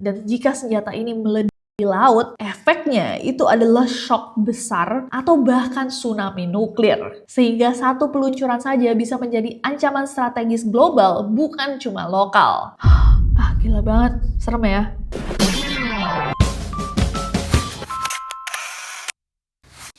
Dan jika senjata ini meledak di laut, efeknya itu adalah shock besar atau bahkan tsunami nuklir. Sehingga satu peluncuran saja bisa menjadi ancaman strategis global, bukan cuma lokal. Gila banget, serem ya.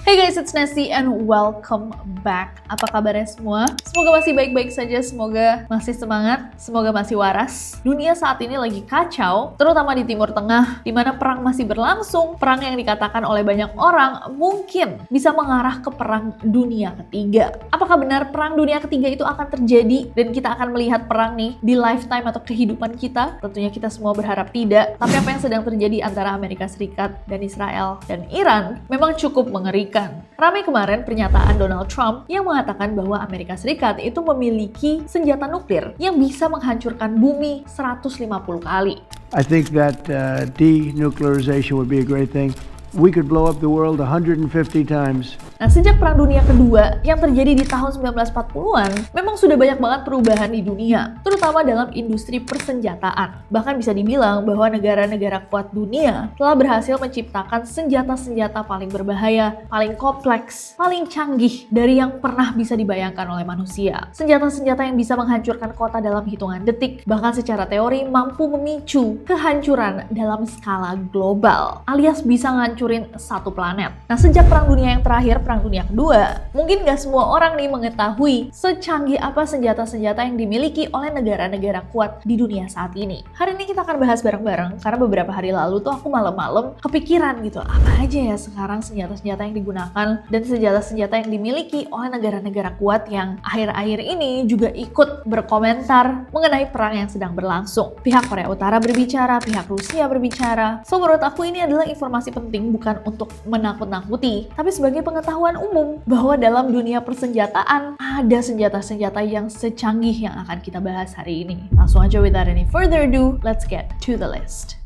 Hey guys, it's Nessie and welcome back. Apa kabarnya semua? Semoga masih baik-baik saja, semoga masih semangat, semoga masih waras. Dunia saat ini lagi kacau, terutama di Timur Tengah, di mana perang masih berlangsung. Perang yang dikatakan oleh banyak orang mungkin bisa mengarah ke perang dunia ketiga. Apakah benar perang dunia ketiga itu akan terjadi dan kita akan melihat perang nih di lifetime atau kehidupan kita? Tentunya kita semua berharap tidak. Tapi apa yang sedang terjadi antara Amerika Serikat dan Israel dan Iran memang cukup mengerikan. Ramai kemarin pernyataan Donald Trump yang mengatakan bahwa Amerika Serikat itu memiliki senjata nuklir yang bisa menghancurkan bumi 150 kali. I think that denuclearization would be a great thing. We could blow up the world 150 times. Nah, sejak Perang Dunia Kedua yang terjadi di tahun 1940-an, memang sudah banyak banget perubahan di dunia, terutama dalam industri persenjataan. Bahkan bisa dibilang bahwa negara-negara kuat dunia telah berhasil menciptakan senjata-senjata paling berbahaya, paling kompleks, paling canggih dari yang pernah bisa dibayangkan oleh manusia. Senjata-senjata yang bisa menghancurkan kota dalam hitungan detik, bahkan secara teori mampu memicu kehancuran dalam skala global, alias bisa ngancurin satu planet. Nah, sejak Perang Dunia yang terakhir, Perang Dunia Kedua, mungkin gak semua orang nih mengetahui secanggih apa senjata-senjata yang dimiliki oleh negara-negara kuat di dunia saat ini. Hari ini kita akan bahas bareng-bareng, karena beberapa hari lalu tuh aku malam-malam kepikiran gitu, apa aja ya sekarang senjata-senjata yang digunakan dan senjata-senjata yang dimiliki oleh negara-negara kuat yang akhir-akhir ini juga ikut berkomentar mengenai perang yang sedang berlangsung. Pihak Korea Utara berbicara, pihak Rusia berbicara. So, menurut aku ini adalah informasi penting, bukan untuk menakut-nakuti, tapi sebagai pengetahuan umum bahwa dalam dunia persenjataan ada senjata-senjata yang secanggih yang akan kita bahas hari ini. Langsung aja, without any further ado, let's get to the list.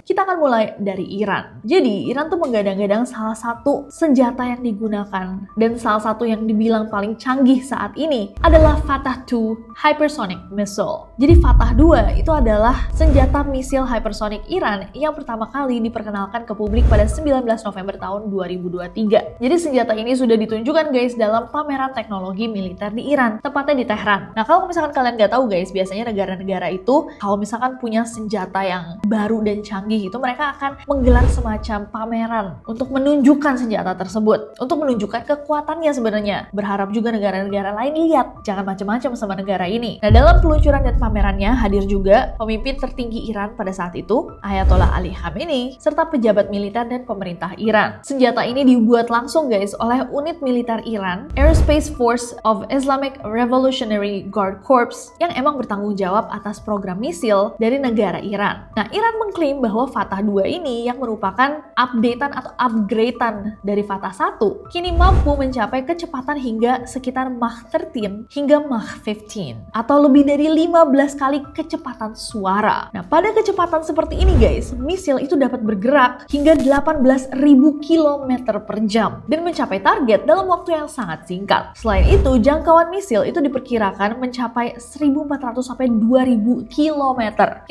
Kita akan mulai dari Iran. Jadi, Iran tuh menggadang-gadang salah satu senjata yang digunakan dan salah satu yang dibilang paling canggih saat ini adalah Fatah II Hypersonic Missile. Jadi, Fatah II itu adalah senjata misil hypersonic Iran yang pertama kali diperkenalkan ke publik pada 19 November tahun 2023. Jadi, senjata ini sudah ditunjukkan guys dalam pameran teknologi militer di Iran, tepatnya di Tehran. Nah, kalau misalkan kalian nggak tahu guys, biasanya negara-negara itu kalau misalkan punya senjata yang baru dan canggih itu mereka akan menggelar semacam pameran untuk menunjukkan senjata tersebut, untuk menunjukkan kekuatannya sebenarnya. Berharap juga negara-negara lain lihat, jangan macam-macam sama negara ini. Nah, dalam peluncuran dan pamerannya hadir juga pemimpin tertinggi Iran pada saat itu, Ayatollah Ali Khamenei, serta pejabat militer dan pemerintah Iran. Senjata ini dibuat langsung guys oleh unit militer Iran, Aerospace Force of Islamic Revolutionary Guard Corps, yang emang bertanggung jawab atas program misil dari negara Iran. Nah, Iran mengklaim bahwa Fatah II ini yang merupakan updatean atau upgradean dari Fatah I kini mampu mencapai kecepatan hingga sekitar Mach 13 hingga Mach 15 atau lebih dari 15 kali kecepatan suara. Nah, pada kecepatan seperti ini guys, misil itu dapat bergerak hingga 18.000 km per jam dan mencapai target dalam waktu yang sangat singkat. Selain itu, jangkauan misil itu diperkirakan mencapai 1.400 sampai 2.000 km,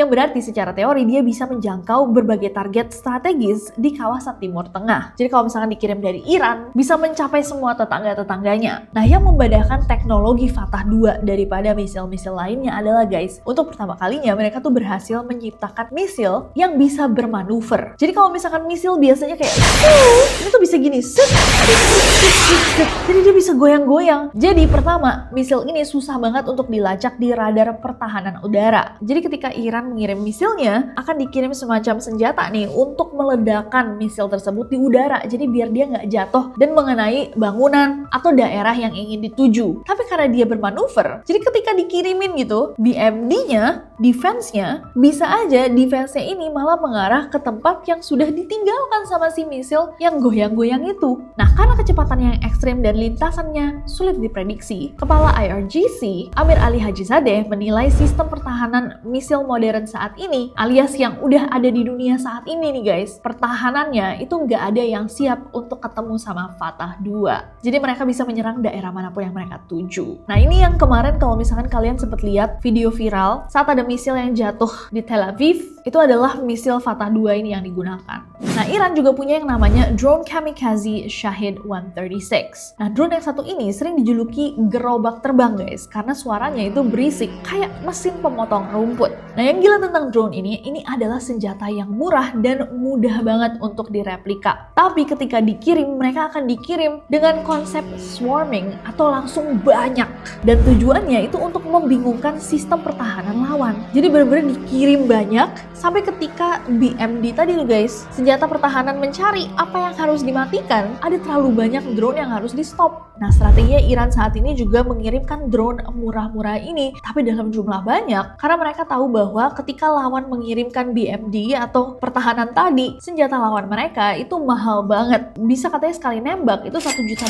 yang berarti secara teori dia bisa menjangkau berbagai target strategis di kawasan Timur Tengah. Jadi kalau misalkan dikirim dari Iran, bisa mencapai semua tetangga-tetangganya. Nah, yang membedakan teknologi Fatah II daripada misil-misil lainnya adalah guys, untuk pertama kalinya mereka tuh berhasil menciptakan misil yang bisa bermanuver. Jadi kalau misalkan misil biasanya kayak ini tuh bisa gini, jadi dia bisa goyang-goyang. Jadi pertama, misil ini susah banget untuk dilacak di radar pertahanan udara. Jadi ketika Iran mengirim misilnya, akan dikirim semacam senjata nih untuk meledakkan misil tersebut di udara, jadi biar dia nggak jatuh dan mengenai bangunan atau daerah yang ingin dituju. Tapi karena dia bermanuver, jadi ketika dikirimin gitu, BMD-nya, defense-nya, bisa aja defense-nya ini malah mengarah ke tempat yang sudah ditinggalkan sama si misil yang goyang-goyang itu. Nah, karena kecepatan yang ekstrim dan lintasannya sulit diprediksi, Kepala IRGC, Amir Ali Hajizadeh, menilai sistem pertahanan misil modern saat ini, alias yang udah ada di dunia saat ini nih guys, pertahanannya itu nggak ada yang siap untuk ketemu sama Fatah II. Jadi mereka bisa menyerang daerah manapun yang mereka tuju. Nah, ini yang kemarin kalau misalkan kalian sempat lihat video viral saat ada misil yang jatuh di Tel Aviv, itu adalah misil Fatah 2 ini yang digunakan. Nah, Iran juga punya yang namanya drone kamikaze Shahid 136. Nah, drone yang satu ini sering dijuluki gerobak terbang guys, karena suaranya itu berisik kayak mesin pemotong rumput. Nah, yang gila tentang drone ini adalah senjata yang murah dan mudah banget untuk direplika. Tapi ketika dikirim, mereka akan dikirim dengan konsep swarming atau langsung banyak. Dan tujuannya itu untuk membingungkan sistem pertahanan lawan. Jadi benar-benar dikirim banyak sampai ketika BMD tadi loh guys, senjata pertahanan mencari apa yang harus dimatikan, ada terlalu banyak drone yang harus di stop. Nah, strateginya Iran saat ini juga mengirimkan drone murah-murah ini, tapi dalam jumlah banyak, karena mereka tahu bahwa ketika lawan mengirimkan BMD atau pertahanan tadi, senjata lawan mereka itu mahal banget. Bisa katanya sekali nembak itu $1 juta,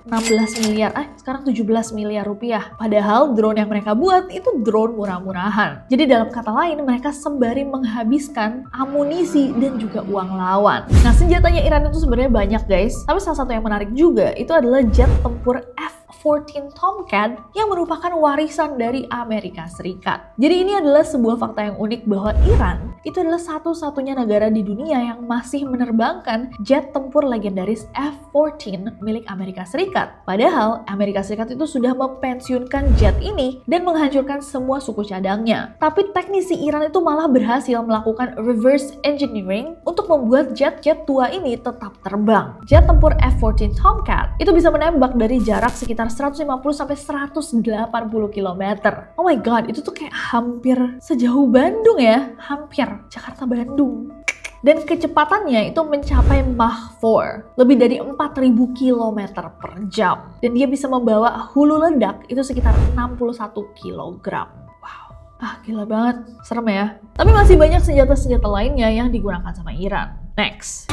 16 miliar, sekarang 17 miliar rupiah. Padahal drone yang mereka buat itu drone murah-murahan. Jadi dalam kata lain, mereka sembari menghabiskan amunisi dan juga uang lawan. Nah, senjatanya Iran itu sebenarnya banyak guys, tapi salah satu yang menarik juga itu adalah jet tempur F-14 Tomcat yang merupakan warisan dari Amerika Serikat. Jadi ini adalah sebuah fakta yang unik bahwa Iran itu adalah satu-satunya negara di dunia yang masih menerbangkan jet tempur legendaris F-14 milik Amerika Serikat. Padahal Amerika Serikat itu sudah mempensiunkan jet ini dan menghancurkan semua suku cadangnya. Tapi teknisi Iran itu malah berhasil melakukan reverse engineering untuk membuat jet-jet tua ini tetap terbang. Jet tempur F-14 Tomcat itu bisa menembak dari jarak sekitar 150-180 km. Oh my god, itu tuh kayak hampir sejauh Bandung ya, hampir Jakarta-Bandung. Dan kecepatannya itu mencapai Mach 4, lebih dari 4.000 km per jam. Dan dia bisa membawa hulu ledak itu sekitar 61 kg. Wow, gila banget, serem ya. Tapi masih banyak senjata-senjata lainnya yang digunakan sama Iran. Next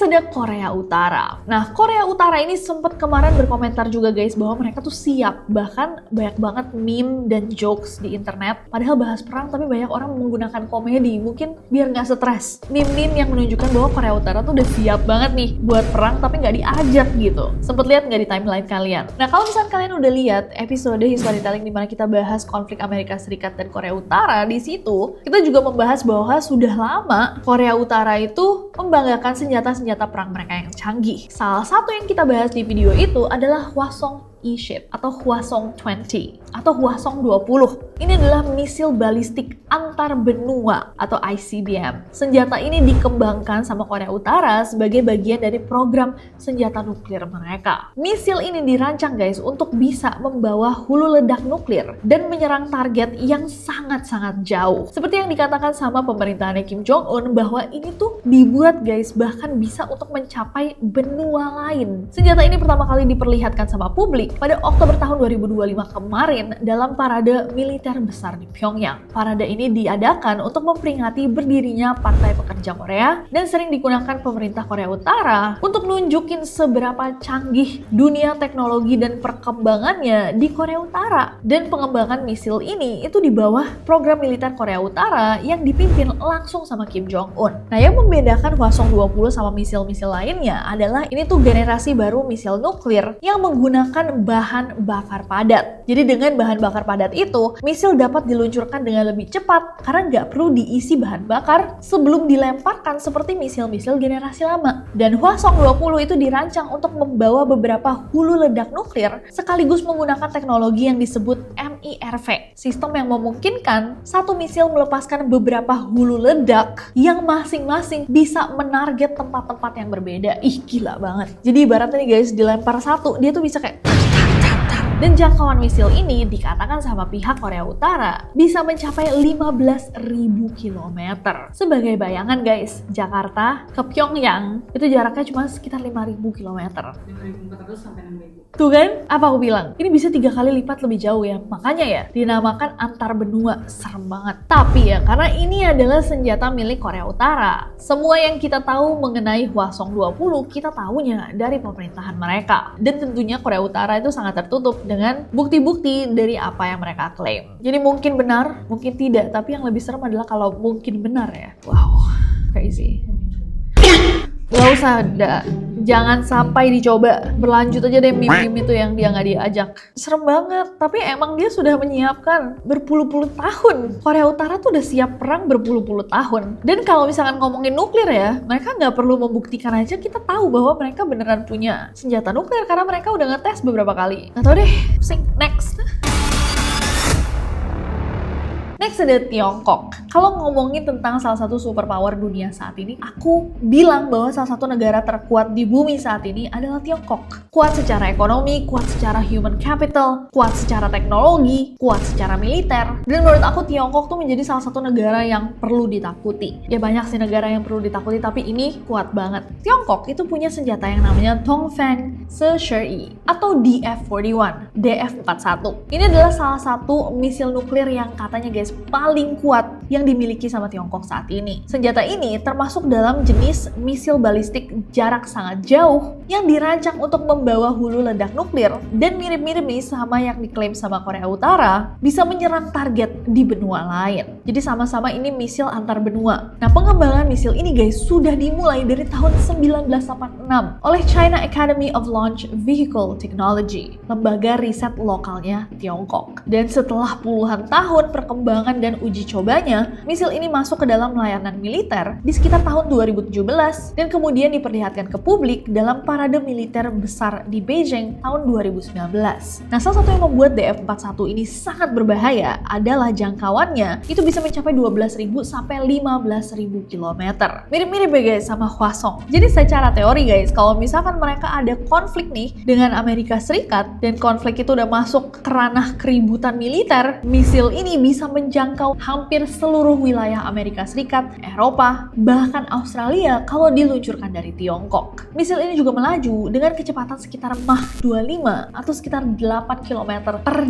ada Korea Utara. Nah, Korea Utara ini sempat kemarin berkomentar juga guys bahwa mereka tuh siap. Bahkan banyak banget meme dan jokes di internet. Padahal bahas perang tapi banyak orang menggunakan komedi. Mungkin biar nggak stres. Meme-meme yang menunjukkan bahwa Korea Utara tuh udah siap banget nih buat perang tapi nggak diajak gitu. Sempet lihat nggak di timeline kalian? Nah, kalau misalnya kalian udah lihat episode Historytelling di mana kita bahas konflik Amerika Serikat dan Korea Utara, di situ kita juga membahas bahwa sudah lama Korea Utara itu membanggakan senjata-senjata perang mereka yang canggih. Salah satu yang kita bahas di video itu adalah Hwasong E-ship atau Hwasong 20 atau Hwasong 20. Ini adalah misil balistik antar benua atau ICBM. Senjata ini dikembangkan sama Korea Utara sebagai bagian dari program senjata nuklir mereka. Misil ini dirancang guys untuk bisa membawa hulu ledak nuklir dan menyerang target yang sangat-sangat jauh. Seperti yang dikatakan sama pemerintahan Kim Jong-un bahwa ini tuh dibuat guys bahkan bisa untuk mencapai benua lain. Senjata ini pertama kali diperlihatkan sama publik pada Oktober tahun 2025 kemarin dalam parade militer besar di Pyongyang. Parade ini diadakan untuk memperingati berdirinya Partai Pekerja Korea dan sering digunakan pemerintah Korea Utara untuk nunjukin seberapa canggih dunia teknologi dan perkembangannya di Korea Utara. Dan pengembangan misil ini itu di bawah program militer Korea Utara yang dipimpin langsung sama Kim Jong-un. Nah, yang membedakan Hwasong 20 sama misil-misil lainnya adalah ini tuh generasi baru misil nuklir yang menggunakan bahan bakar padat. Jadi dengan bahan bakar padat itu, misil dapat diluncurkan dengan lebih cepat karena nggak perlu diisi bahan bakar sebelum dilemparkan seperti misil-misil generasi lama. Dan Hwasong 20 itu dirancang untuk membawa beberapa hulu ledak nuklir sekaligus menggunakan teknologi yang disebut MIRV, sistem yang memungkinkan satu misil melepaskan beberapa hulu ledak yang masing-masing bisa menarget tempat-tempat yang berbeda. Ih, gila banget. Jadi ibaratnya nih guys, dilempar satu, dia tuh bisa kayak dan jangkauan misil ini dikatakan sama pihak Korea Utara bisa mencapai 15.000 km. Sebagai bayangan guys, Jakarta ke Pyongyang itu jaraknya cuma sekitar 5.000 km. 5.400 sampai 6.000. Tuh kan, apa aku bilang? Ini bisa 3 kali lipat lebih jauh ya. Makanya ya, dinamakan antar benua. Serem banget. Tapi ya, karena ini adalah senjata milik Korea Utara, semua yang kita tahu mengenai Hwasong 20, kita tahunya dari pemerintahan mereka. Dan tentunya Korea Utara itu sangat tertutup dengan bukti-bukti dari apa yang mereka klaim. Jadi mungkin benar, mungkin tidak. Tapi yang lebih serem adalah kalau mungkin benar ya. Wow, crazy. Gak usah Jangan sampai dicoba. Berlanjut aja deh meme-meme itu yang dia nggak diajak. Serem banget. Tapi emang dia sudah menyiapkan berpuluh-puluh tahun. Korea Utara tuh udah siap perang berpuluh-puluh tahun. Dan kalau misalkan ngomongin nuklir ya, mereka nggak perlu membuktikan aja, kita tahu bahwa mereka beneran punya senjata nuklir karena mereka udah ngetes beberapa kali. Nggak tau deh, pusing. Next. Next ada Tiongkok. Kalau ngomongin tentang salah satu superpower dunia saat ini, aku bilang bahwa salah satu negara terkuat di bumi saat ini adalah Tiongkok. Kuat secara ekonomi, kuat secara human capital, kuat secara teknologi, kuat secara militer. Dan menurut aku Tiongkok tuh menjadi salah satu negara yang perlu ditakuti. Ya banyak sih negara yang perlu ditakuti, tapi ini kuat banget. Tiongkok itu punya senjata yang namanya Dongfeng Zheshouyi atau DF-41, DF-41. Ini adalah salah satu misil nuklir yang katanya guys paling kuat yang dimiliki sama Tiongkok saat ini. Senjata ini termasuk dalam jenis misil balistik jarak sangat jauh yang dirancang untuk membawa hulu ledak nuklir dan mirip-mirip nih sama yang diklaim sama Korea Utara bisa menyerang target di benua lain. Jadi sama-sama ini misil antar benua. Nah, pengembangan misil ini guys sudah dimulai dari tahun 1986 oleh China Academy of Launch Vehicle Technology, lembaga riset lokalnya Tiongkok. Dan setelah puluhan tahun perkembangan dan uji cobanya, misil ini masuk ke dalam layanan militer di sekitar tahun 2017 dan kemudian diperlihatkan ke publik dalam parade militer besar di Beijing tahun 2019. Nah, salah satu yang membuat DF-41 ini sangat berbahaya adalah jangkauannya itu bisa mencapai 12.000 sampai 15.000 km. Mirip-mirip ya guys sama Hwasong. Jadi secara teori guys, kalau misalkan mereka ada konflik nih dengan Amerika Serikat dan konflik itu udah masuk ke ranah keributan militer, misil ini bisa menjangkau hampir seluruh wilayah Amerika Serikat, Eropa, bahkan Australia kalau diluncurkan dari Tiongkok. Misil ini juga melaju dengan kecepatan sekitar Mach 25 atau sekitar 8 km per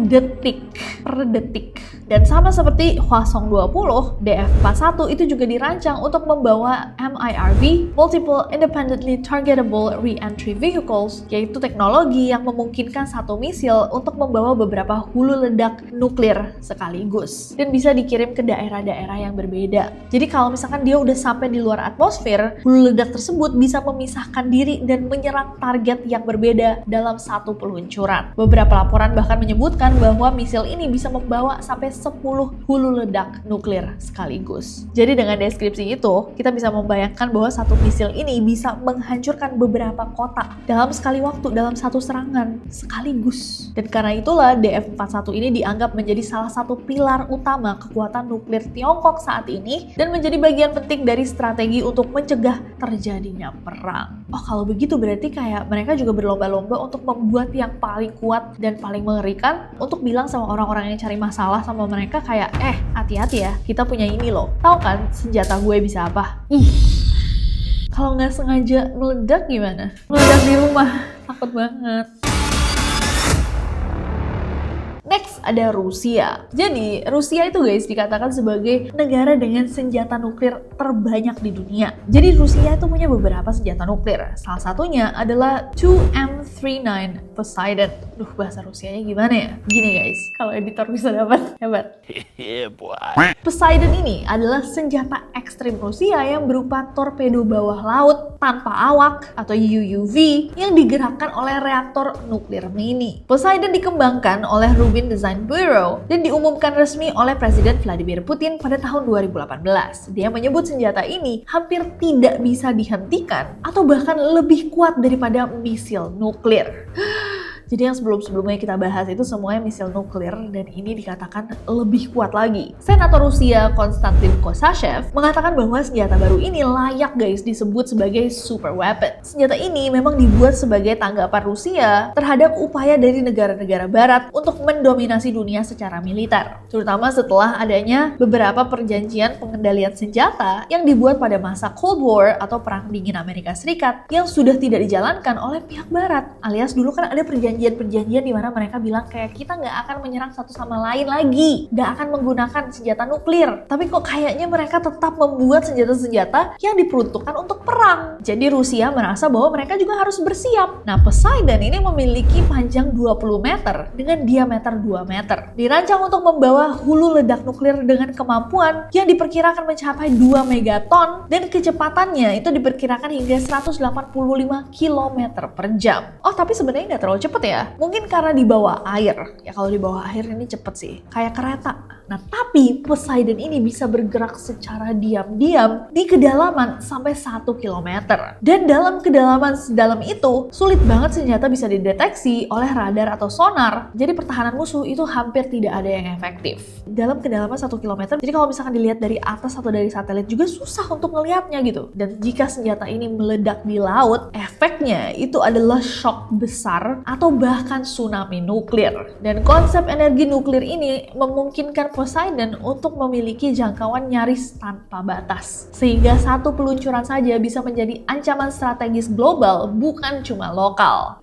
detik. Dan sama seperti Hwasong 20, DF-41 itu juga dirancang untuk membawa MIRV, Multiple Independently Targetable Re-entry Vehicles, yaitu teknologi yang memungkinkan satu misil untuk membawa beberapa hulu ledak nuklir sekaligus dan bisa dikirim ke daerah-daerah yang berbeda. Jadi kalau misalkan dia udah sampai di luar atmosfer, hulu ledak tersebut bisa memisahkan diri dan menyerang target yang berbeda dalam satu peluncuran. Beberapa laporan bahkan menyebutkan bahwa misil ini bisa membawa sampai 10 hulu ledak nuklir sekaligus. Jadi dengan deskripsi itu, kita bisa membayangkan bahwa satu misil ini bisa menghancurkan beberapa kota dalam sekali waktu, dalam satu serangan sekaligus. Dan karena itulah DF-41 ini dianggap menjadi salah satu pilar utama kekuatan nuklir Tiongkok saat ini dan menjadi bagian penting dari strategi untuk mencegah terjadinya perang. Oh, kalau begitu berarti kayak mereka juga berlomba-lomba untuk membuat yang paling kuat dan paling mengerikan untuk bilang sama orang-orang yang cari masalah sama mereka kayak, hati-hati ya, kita punya ini loh. Tahu kan senjata gue bisa apa? Kalau nggak sengaja meledak gimana? Meledak di rumah, takut banget. Next ada Rusia. Jadi Rusia itu guys dikatakan sebagai negara dengan senjata nuklir terbanyak di dunia. Jadi Rusia itu punya beberapa senjata nuklir. Salah satunya adalah 2M39 Poseidon. Bahasa Rusianya gimana ya? Gini guys, kalau editor bisa dapat, hebat. Poseidon ini adalah senjata ekstrim Rusia yang berupa torpedo bawah laut tanpa awak atau UUV yang digerakkan oleh reaktor nuklir mini. Poseidon dikembangkan oleh Rubin Design Bureau dan diumumkan resmi oleh Presiden Vladimir Putin pada tahun 2018. Dia menyebut senjata ini hampir tidak bisa dihentikan atau bahkan lebih kuat daripada misil nuklir. Jadi yang sebelum-sebelumnya kita bahas itu semuanya misil nuklir dan ini dikatakan lebih kuat lagi. Senator Rusia Konstantin Kosachev mengatakan bahwa senjata baru ini layak guys disebut sebagai super weapon. Senjata ini memang dibuat sebagai tanggapan Rusia terhadap upaya dari negara-negara barat untuk mendominasi dunia secara militer. Terutama setelah adanya beberapa perjanjian pengendalian senjata yang dibuat pada masa Cold War atau Perang Dingin Amerika Serikat yang sudah tidak dijalankan oleh pihak barat. Alias dulu kan ada perjanjian perjanjian-perjanjian di mana mereka bilang kayak kita nggak akan menyerang satu sama lain lagi, nggak akan menggunakan senjata nuklir. Tapi kok kayaknya mereka tetap membuat senjata-senjata yang diperuntukkan untuk perang. Jadi Rusia merasa bahwa mereka juga harus bersiap. Nah, Poseidon ini memiliki panjang 20 meter dengan diameter 2 meter. Dirancang untuk membawa hulu ledak nuklir dengan kemampuan yang diperkirakan mencapai 2 megaton dan kecepatannya itu diperkirakan hingga 185 km per jam. Oh, tapi sebenarnya nggak terlalu cepet ya. Mungkin karena di bawah air. Ya kalau di bawah air ini cepet sih. Kayak kereta. Nah, tapi Poseidon ini bisa bergerak secara diam-diam di kedalaman sampai 1 km. Dan dalam kedalaman sedalam itu, sulit banget senjata bisa dideteksi oleh radar atau sonar. Jadi pertahanan musuh itu hampir tidak ada yang efektif. Dalam kedalaman 1 km, jadi kalau misalkan dilihat dari atas atau dari satelit juga susah untuk ngelihatnya gitu. Dan jika senjata ini meledak di laut, efeknya itu adalah shock besar atau bahkan tsunami nuklir. Dan konsep energi nuklir ini memungkinkan Poseidon untuk memiliki jangkauan nyaris tanpa batas. Sehingga satu peluncuran saja bisa menjadi ancaman strategis global, bukan cuma lokal.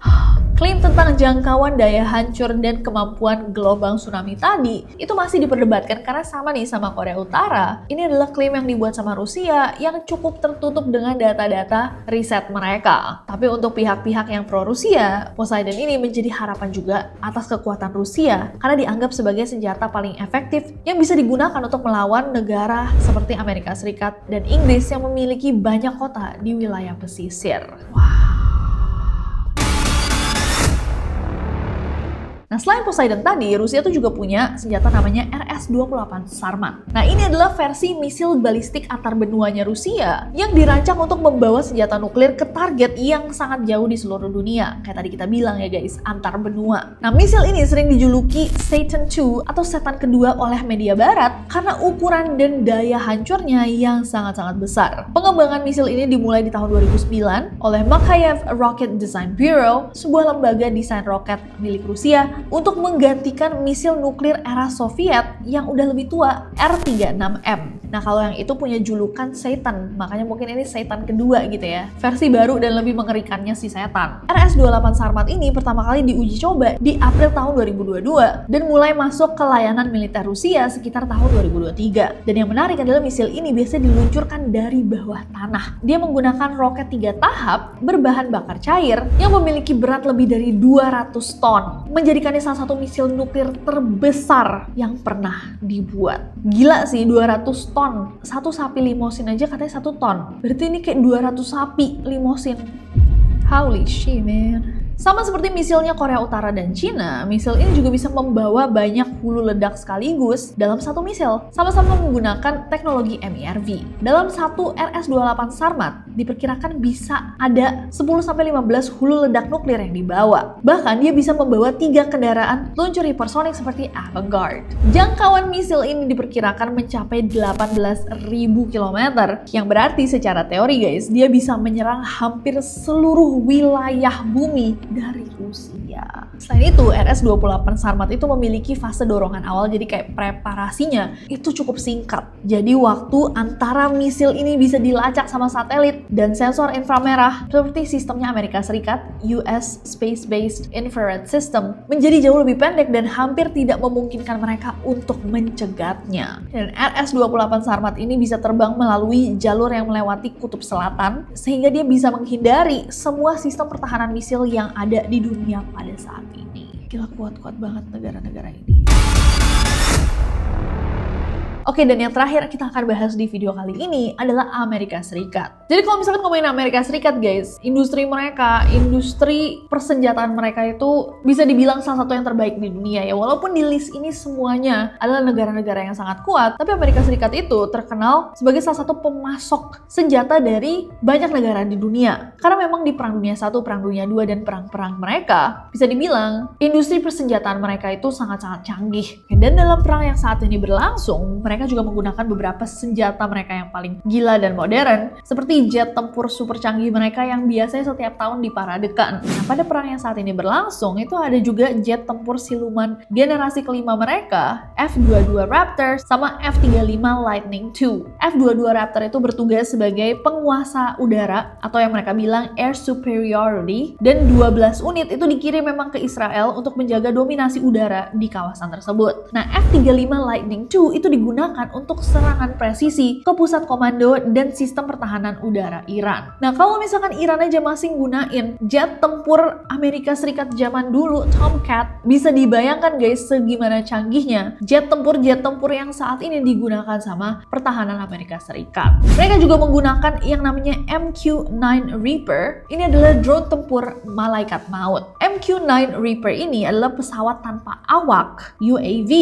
Klaim tentang jangkauan daya hancur dan kemampuan gelombang tsunami tadi itu masih diperdebatkan karena sama nih sama Korea Utara. Ini adalah klaim yang dibuat sama Rusia yang cukup tertutup dengan data-data riset mereka. Tapi untuk pihak-pihak yang pro Rusia, Poseidon ini menjadi harapan juga atas kekuatan Rusia karena dianggap sebagai senjata paling efektif yang bisa digunakan untuk melawan negara seperti Amerika Serikat dan Inggris yang memiliki banyak kota di wilayah pesisir. Nah, selain Poseidon tadi, Rusia tuh juga punya senjata namanya RS-28 Sarmat. Nah, ini adalah versi misil balistik antar benuanya Rusia yang dirancang untuk membawa senjata nuklir ke target yang sangat jauh di seluruh dunia. Kayak tadi kita bilang ya guys, antar benua. Nah, misil ini sering dijuluki Satan II atau setan kedua oleh media barat karena ukuran dan daya hancurnya yang sangat-sangat besar. Pengembangan misil ini dimulai di tahun 2009 oleh Makarov Rocket Design Bureau, sebuah lembaga desain roket milik Rusia untuk menggantikan misil nuklir era Soviet yang udah lebih tua, R-36M. Nah, kalau yang itu punya julukan Satan, makanya mungkin ini Satan kedua gitu ya. Versi baru dan lebih mengerikannya si setan. RS-28 Sarmat ini pertama kali diuji coba di April tahun 2022 dan mulai masuk ke layanan militer Rusia sekitar tahun 2023. Dan yang menarik adalah misil ini biasa diluncurkan dari bawah tanah. Dia menggunakan roket 3 tahap berbahan bakar cair yang memiliki berat lebih dari 200 ton. Menjadikannya salah satu misil nuklir terbesar yang pernah dibuat. Gila sih, 200 ton. Satu sapi limosin aja katanya 1 ton. Berarti ini kayak 200 sapi limosin. Holy shit, man. Sama seperti misilnya Korea Utara dan Cina, misil ini juga bisa membawa banyak hulu ledak sekaligus dalam satu misil, sama-sama menggunakan teknologi MIRV. Dalam satu RS-28 Sarmat, diperkirakan bisa ada 10-15 hulu ledak nuklir yang dibawa. Bahkan dia bisa membawa 3 kendaraan peluncur hipersonik seperti Avangard. Jangkauan misil ini diperkirakan mencapai 18.000 km, yang berarti secara teori guys, dia bisa menyerang hampir seluruh wilayah bumi dari Rusia. Selain itu, RS-28 Sarmat itu memiliki fase dorongan awal, jadi kayak preparasinya itu cukup singkat. Jadi waktu antara misil ini bisa dilacak sama satelit dan sensor inframerah seperti sistemnya Amerika Serikat, US Space-Based Infrared System, menjadi jauh lebih pendek dan hampir tidak memungkinkan mereka untuk mencegatnya. Dan RS-28 Sarmat ini bisa terbang melalui jalur yang melewati kutub selatan, sehingga dia bisa menghindari semua sistem pertahanan misil yang ada di dunia pada saat ini. Gila, kuat-kuat banget negara-negara ini. Oke, dan yang terakhir kita akan bahas di video kali ini adalah Amerika Serikat. Jadi kalau misalkan ngomongin Amerika Serikat guys, industri mereka, industri persenjataan mereka itu bisa dibilang salah satu yang terbaik di dunia ya. Walaupun di list ini semuanya adalah negara-negara yang sangat kuat, tapi Amerika Serikat itu terkenal sebagai salah satu pemasok senjata dari banyak negara di dunia. Karena memang di Perang Dunia I, Perang Dunia II, dan perang-perang mereka, bisa dibilang industri persenjataan mereka itu sangat-sangat canggih. Dan dalam perang yang saat ini berlangsung, mereka mereka juga menggunakan beberapa senjata mereka yang paling gila dan modern, seperti jet tempur super canggih mereka yang biasanya setiap tahun diparadekan. Nah, pada perang yang saat ini berlangsung, itu ada juga jet tempur siluman generasi kelima mereka, F-22 Raptor sama F-35 Lightning II. F-22 Raptor itu bertugas sebagai penguasa udara atau yang mereka bilang air superiority, dan 12 unit itu dikirim memang ke Israel untuk menjaga dominasi udara di kawasan tersebut. Nah, F-35 Lightning II itu digunakan untuk serangan presisi ke pusat komando dan sistem pertahanan udara Iran. Nah, kalau misalkan Iran aja masih gunain jet tempur Amerika Serikat zaman dulu, Tomcat, bisa dibayangkan guys segimana canggihnya jet tempur yang saat ini digunakan sama pertahanan Amerika Serikat. Mereka juga menggunakan yang namanya MQ-9 Reaper. Ini adalah drone tempur malaikat maut. MQ-9 Reaper ini adalah pesawat tanpa awak, UAV,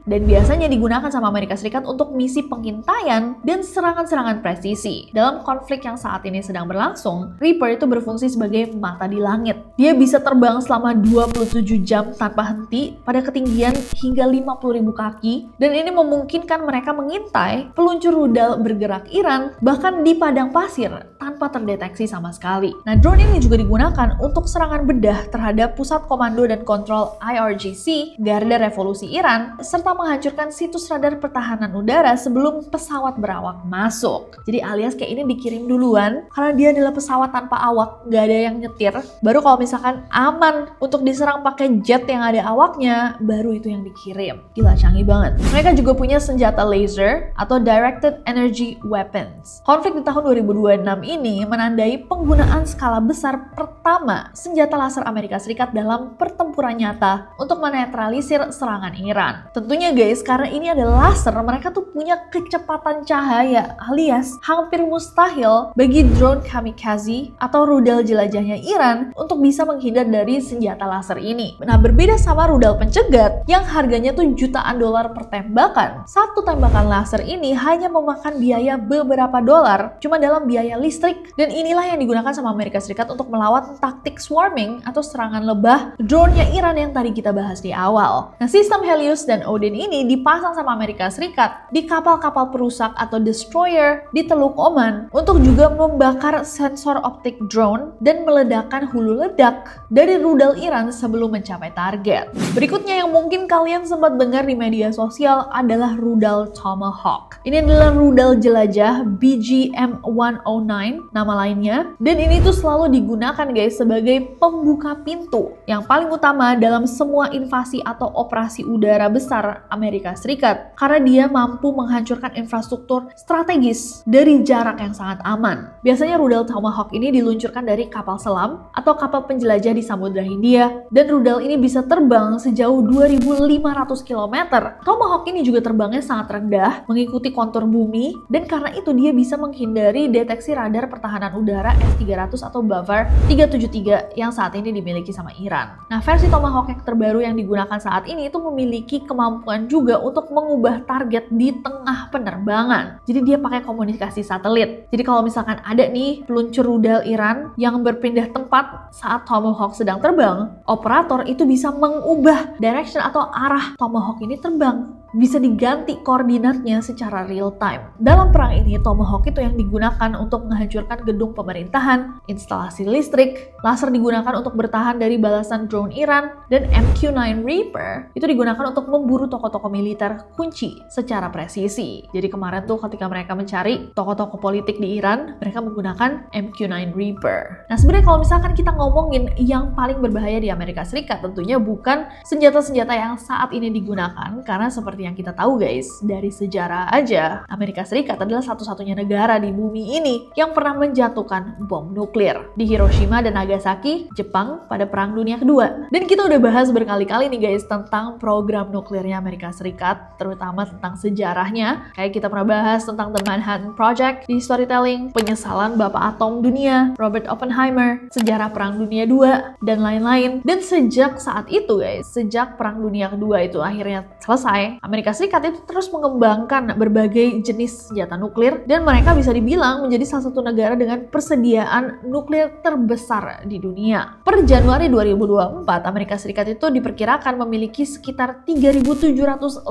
dan biasanya digunakan sama Amerika Serikat untuk misi pengintaian dan serangan-serangan presisi. Dalam konflik yang saat ini sedang berlangsung, Reaper itu berfungsi sebagai mata di langit. Dia bisa terbang selama 27 jam tanpa henti pada ketinggian hingga 50.000 kaki, dan ini memungkinkan mereka mengintai peluncur rudal bergerak Iran bahkan di padang pasir tanpa terdeteksi sama sekali. Nah, drone ini juga digunakan untuk serangan bedah terhadap pusat komando dan kontrol IRGC, Garda Revolusi Iran, serta menghancurkan situs radar pertahanan udara sebelum pesawat berawak masuk. Jadi alias kayak ini dikirim duluan karena dia adalah pesawat tanpa awak, nggak ada yang nyetir. Baru kalau misalkan aman untuk diserang pakai jet yang ada awaknya, baru itu yang dikirim. Gila, canggih banget. Mereka juga punya senjata laser atau Directed Energy Weapons. Konflik di tahun 2026 ini menandai penggunaan skala besar pertama senjata laser Amerika Serikat dalam pertempuran nyata untuk menetralisir serangan Iran. Tentunya guys, karena ini adalah laser, mereka tuh punya kecepatan cahaya alias hampir mustahil bagi drone kamikaze atau rudal jelajahnya Iran untuk bisa menghindar dari senjata laser ini. Nah, berbeda sama rudal pencegat yang harganya tuh jutaan dolar per tembakan. Satu tembakan laser ini hanya memakan biaya beberapa dolar cuma dalam biaya listrik, dan inilah yang digunakan sama Amerika Serikat untuk melawan taktik swarming atau serangan lebah drone-nya Iran yang tadi kita bahas di awal. Nah, sistem Helios dan Odin ini dipasang sama Amerika Serikat di kapal-kapal perusak atau destroyer di Teluk Oman untuk juga membakar sensor optik drone dan meledakkan hulu ledak dari rudal Iran sebelum mencapai target. Berikutnya yang mungkin kalian sempat dengar di media sosial adalah rudal Tomahawk. Ini adalah rudal jelajah BGM-109 nama lainnya, dan ini tuh selalu digunakan guys sebagai pembuka pintu yang paling utama dalam semua invasi atau operasi udara besar Amerika Serikat karena dia mampu menghancurkan infrastruktur strategis dari jarak yang sangat aman. Biasanya rudal Tomahawk ini diluncurkan dari kapal selam atau kapal penjelajah di Samudra Hindia, dan rudal ini bisa terbang sejauh 2.500 km. Tomahawk ini juga terbangnya sangat rendah mengikuti kontur bumi, dan karena itu dia bisa menghindari deteksi radar pertahanan udara S-300 atau Bavar 373 yang saat ini dimiliki sama Iran. Nah, versi Tomahawk yang terbaru yang digunakan saat ini itu memiliki kemampuan juga untuk mengubah target di tengah penerbangan. Jadi dia pakai komunikasi satelit. Jadi kalau misalkan ada nih peluncur rudal Iran yang berpindah tempat saat Tomahawk sedang terbang, operator itu bisa mengubah direction atau arah Tomahawk ini terbang. Bisa diganti koordinatnya secara real time. Dalam perang ini, Tomahawk itu yang digunakan untuk menghancurkan gedung pemerintahan, instalasi listrik, laser digunakan untuk bertahan dari balasan drone Iran, dan MQ-9 Reaper itu digunakan untuk memburu tokoh-tokoh militer kunci secara presisi. Jadi kemarin tuh ketika mereka mencari tokoh-tokoh politik di Iran, mereka menggunakan MQ-9 Reaper. Nah, sebenarnya kalau misalkan kita ngomongin yang paling berbahaya di Amerika Serikat, tentunya bukan senjata-senjata yang saat ini digunakan, karena seperti yang kita tahu guys, dari sejarah aja, Amerika Serikat adalah satu-satunya negara di bumi ini yang pernah menjatuhkan bom nuklir di Hiroshima dan Nagasaki, Jepang pada Perang Dunia Kedua. Dan kita udah bahas berkali-kali nih guys tentang program nuklirnya Amerika Serikat, terutama tentang sejarahnya. Kayak kita pernah bahas tentang The Manhattan Project di Storytelling, penyesalan Bapak Atom Dunia, Robert Oppenheimer, sejarah Perang Dunia II, dan lain-lain. Dan sejak saat itu guys, sejak Perang Dunia Kedua itu akhirnya selesai, Amerika Serikat itu terus mengembangkan berbagai jenis senjata nuklir dan mereka bisa dibilang menjadi salah satu negara dengan persediaan nuklir terbesar di dunia. Per Januari 2024, Amerika Serikat itu diperkirakan memiliki sekitar 3.708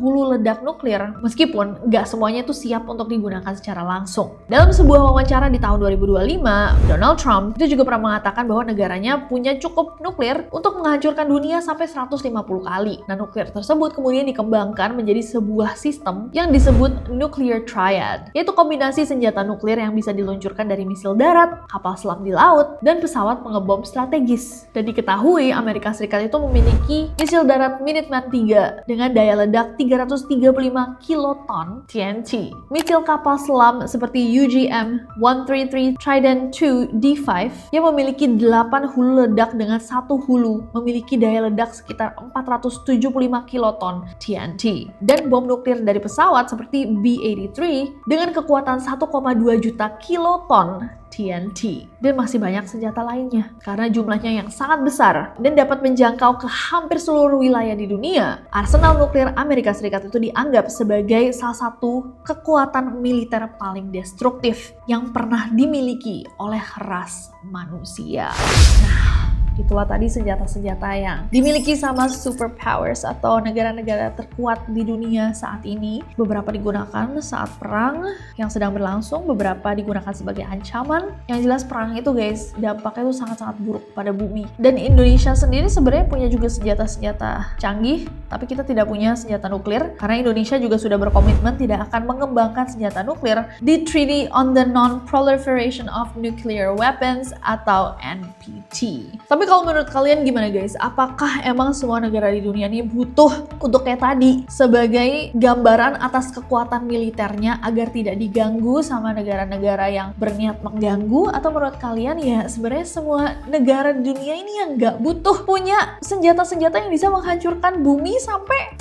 hulu ledak nuklir, meskipun nggak semuanya itu siap untuk digunakan secara langsung. Dalam sebuah wawancara di tahun 2025, Donald Trump itu juga pernah mengatakan bahwa negaranya punya cukup nuklir untuk menghancurkan dunia sampai 150 kali. Nah, nuklir tersebut kemudian dikembangkan menjadi sebuah sistem yang disebut nuclear triad, yaitu kombinasi senjata nuklir yang bisa diluncurkan dari misil darat, kapal selam di laut, dan pesawat pengebom strategis. Dan diketahui Amerika Serikat itu memiliki misil darat Minuteman III dengan daya ledak 335 kiloton TNT. Misil kapal selam seperti UGM-133 Trident II D5 yang memiliki 8 hulu ledak dengan satu hulu memiliki daya ledak sekitar 475 kiloton TNT. Dan bom nuklir dari pesawat seperti B-83 dengan kekuatan 1,2 juta kiloton TNT. Dan masih banyak senjata lainnya. Karena jumlahnya yang sangat besar dan dapat menjangkau ke hampir seluruh wilayah di dunia, arsenal nuklir Amerika Serikat itu dianggap sebagai salah satu kekuatan militer paling destruktif yang pernah dimiliki oleh ras manusia. Itulah tadi senjata-senjata yang dimiliki sama superpowers atau negara-negara terkuat di dunia saat ini. Beberapa digunakan saat perang yang sedang berlangsung, beberapa digunakan sebagai ancaman. Yang jelas perang itu guys, dampaknya itu sangat-sangat buruk pada bumi. Dan Indonesia sendiri sebenarnya punya juga senjata-senjata canggih, tapi kita tidak punya senjata nuklir karena Indonesia juga sudah berkomitmen tidak akan mengembangkan senjata nuklir di Treaty on the Non-Proliferation of Nuclear Weapons atau NPT. Tapi kalau menurut kalian gimana guys? Apakah emang semua negara di dunia ini butuh untuk kayak tadi sebagai gambaran atas kekuatan militernya agar tidak diganggu sama negara-negara yang berniat mengganggu? Atau menurut kalian ya sebenarnya semua negara di dunia ini yang nggak butuh punya senjata-senjata yang bisa menghancurkan bumi sampai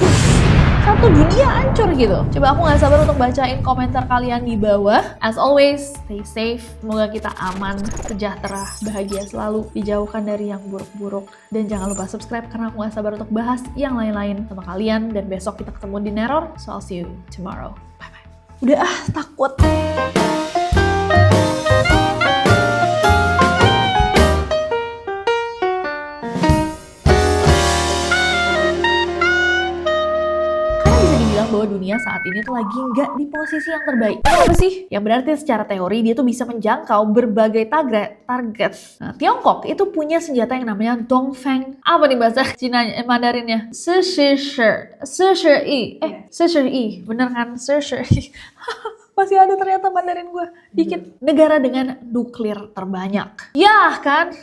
satu dunia hancur gitu? Coba aku gak sabar untuk bacain komentar kalian di bawah. As always, stay safe. Semoga kita aman, sejahtera, bahagia selalu, dijauhkan dari yang buruk-buruk. Dan jangan lupa subscribe karena aku gak sabar untuk bahas yang lain-lain sama kalian. Dan besok kita ketemu di Neror, so I'll see you tomorrow. Bye-bye. Udah takut. Bahwa dunia saat ini tuh lagi nggak di posisi yang terbaik. Apa sih? Yang berarti secara teori dia tuh bisa menjangkau berbagai target. Nah, Tiongkok itu punya senjata yang namanya Dongfeng. Apa nih bahasa Cina Mandarinnya? Bener kan? Masih ada ternyata Mandarin gue dikit. Negara dengan nuklir terbanyak. Ya kan?